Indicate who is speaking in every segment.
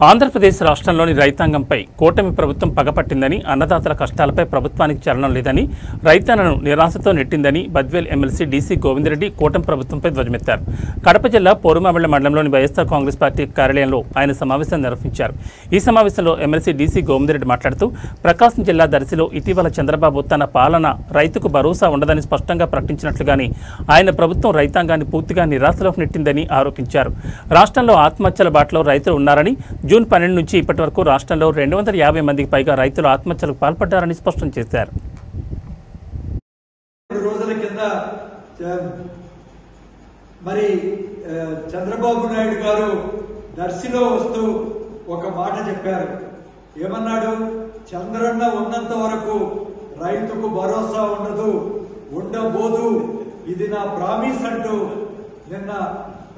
Speaker 1: ఆంధ్రప్రదేశ్ రాష్ట్రంలోని రైతాంగంపై కూటమి ప్రభుత్వం పగపట్టిందని, అన్నదాతల కష్టాలపై ప్రభుత్వానికి చలనం లేదని, రైతన్నను నిరాశతో నెట్టిందని బద్వేల్ ఎమ్మెల్సీ డీసీ గోవిందరెడ్డి కూటమి ప్రభుత్వంపై ధ్వజమెత్తారు. కడప జిల్లా పోరుమామిళ్ల మండలంలోని వైఎస్ఆర్ కాంగ్రెస్ పార్టీ కార్యాలయంలో ఆయన సమావేశం నిర్వహించారు. ఈ సమావేశంలో ఎమ్మెల్సీ డీసీ గోవిందరెడ్డి మాట్లాడుతూ, ప్రకాశం జిల్లా దర్శిలో ఇటీవల చంద్రబాబు తన పాలన రైతుకు భరోసా ఉండదని స్పష్టంగా ప్రకటించినట్లుగానే ఆయన ప్రభుత్వం రైతాంగాన్ని పూర్తిగా నిరాశలోకి నెట్టిందని ఆరోపించారు. రాష్ట్రంలో ఆత్మహత్యల బాటలో రైతులు ఉన్నారని, జూన్ 12 నుంచి ఇప్పటి వరకు రాష్ట్రంలో 250 మందికి పైగా రైతులు ఆత్మహత్యలకు పాల్పడ్డారని స్పష్టం చేశారు.
Speaker 2: రోజుల కింద మరి చంద్రబాబు నాయుడు గారు దర్శిలో వస్తూ ఒక మాట చెప్పారు. ఏమన్నాడు? చంద్రన్న ఉన్నంత వరకు రైతుకు భరోసా ఉండదు, ఉండబోదు, ఇది నా ప్రామిస్ అంటూ నిన్న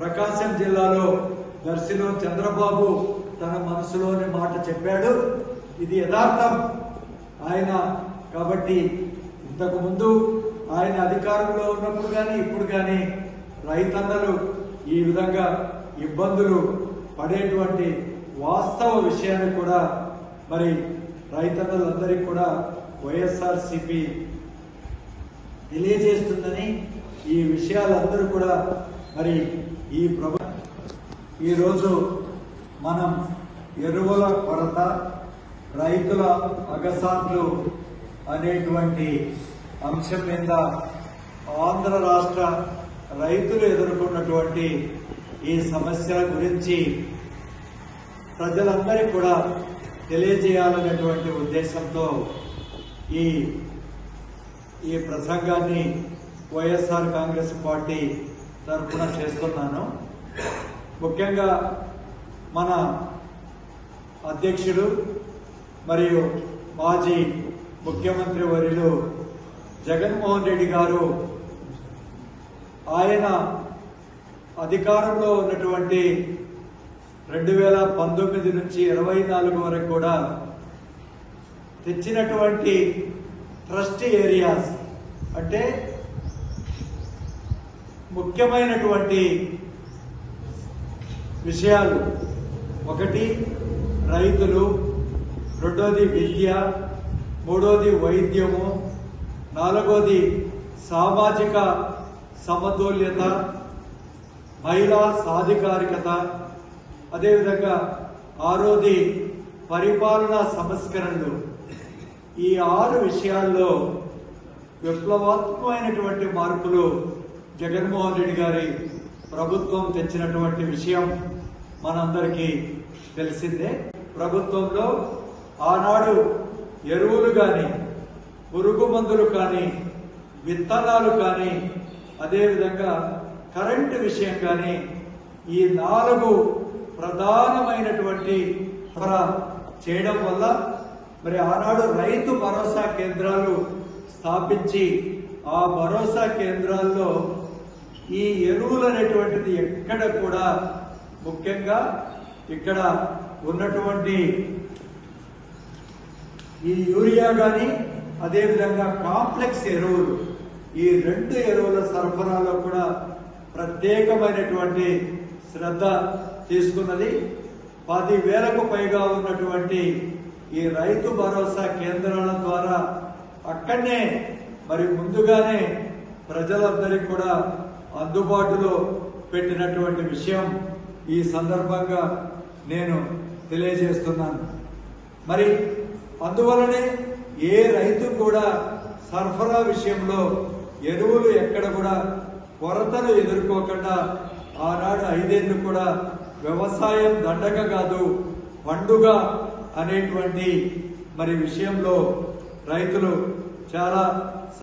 Speaker 2: ప్రకాశం జిల్లాలో దర్శిలో చంద్రబాబు తన మనసులోని మాట చెప్పాడు. ఇది యథార్థం ఆయన. కాబట్టి ఇంతకు ముందు ఆయన అధికారంలో ఉన్నప్పుడు కానీ ఇప్పుడు కానీ రైతన్నలు ఈ విధంగా ఇబ్బందులు పడేటువంటి వాస్తవ విషయాన్ని కూడా మరి రైతన్నలందరికీ కూడా వైఎస్ఆర్సీపీ తెలియజేస్తుందని, ఈ విషయాలందరూ కూడా మరి ఈ ఈరోజు మనం ఎరువుల కొరత, రైతుల అగసాట్లు అనేటువంటి అంశం మీద ఆంధ్ర రాష్ట్ర రైతులు ఎదుర్కొన్నటువంటి ఈ సమస్యల గురించి ప్రజలందరికీ కూడా తెలియజేయాలనేటువంటి ఉద్దేశంతో ఈ ప్రసంగాన్ని వైఎస్ఆర్ కాంగ్రెస్ పార్టీ తరఫున చేస్తున్నాను. ముఖ్యంగా మన అధ్యక్షుడు మరియు మాజీ ముఖ్యమంత్రి వర్యులు జగన్మోహన్ రెడ్డి గారు ఆయన అధికారంలో ఉన్నటువంటి 2019 నుంచి 24 వరకు కూడా తెచ్చినటువంటి ట్రస్ట్ ఏరియాస్ అంటే ముఖ్యమైనటువంటి విషయాలు, ఒకటి రైతులు, రెండోది విద్య, మూడోది వైద్యము, నాలుగోది సామాజిక సమతుల్యత, మహిళా సాధికారికత, అదేవిధంగా ఆరోది పరిపాలనా సంస్కరణలు. ఈ 6 విషయాల్లో విప్లవాత్మకమైనటువంటి మార్పులు జగన్మోహన్ రెడ్డి గారి ప్రభుత్వం తెచ్చినటువంటి విషయం మనందరికీ తెలిసిందే. ప్రభుత్వంలో ఆనాడు ఎరువులు కానీ, పురుగు మందులు కానీ, విత్తనాలు కానీ, అదేవిధంగా కరెంటు విషయం కానీ, ఈ 4 ప్రధానమైనటువంటి చేయడం వల్ల మరి ఆనాడు రైతు భరోసా కేంద్రాలు స్థాపించి ఆ భరోసా కేంద్రాల్లో ఈ ఎరువులు అనేటువంటిది ఎక్కడ కూడా, ముఖ్యంగా ఇక్కడ ఉన్నటువంటి ఈ యూరియా కానీ, అదేవిధంగా కాంప్లెక్స్ ఎరువులు, ఈ 2 ఎరువుల సరఫరాలో కూడా ప్రత్యేకమైనటువంటి శ్రద్ధ తీసుకున్నది. 10,000కు పైగా ఉన్నటువంటి ఈ రైతు భరోసా కేంద్రాల ద్వారా అక్కడనే మరి ముందుగానే ప్రజలందరికీ కూడా అందుబాటులో పెట్టినటువంటి విషయం ఈ సందర్భంగా నేను తెలియజేస్తున్నాను. మరి అందువలనే ఏ రైతు కూడా సరఫరా విషయంలో ఎరువులు ఎక్కడ కూడా కొరతలు ఎదుర్కోకుండా ఆనాడు 5 ఏళ్లు కూడా వ్యవసాయం దండగ కాదు పండుగ అనేటువంటి మరి విషయంలో రైతులు చాలా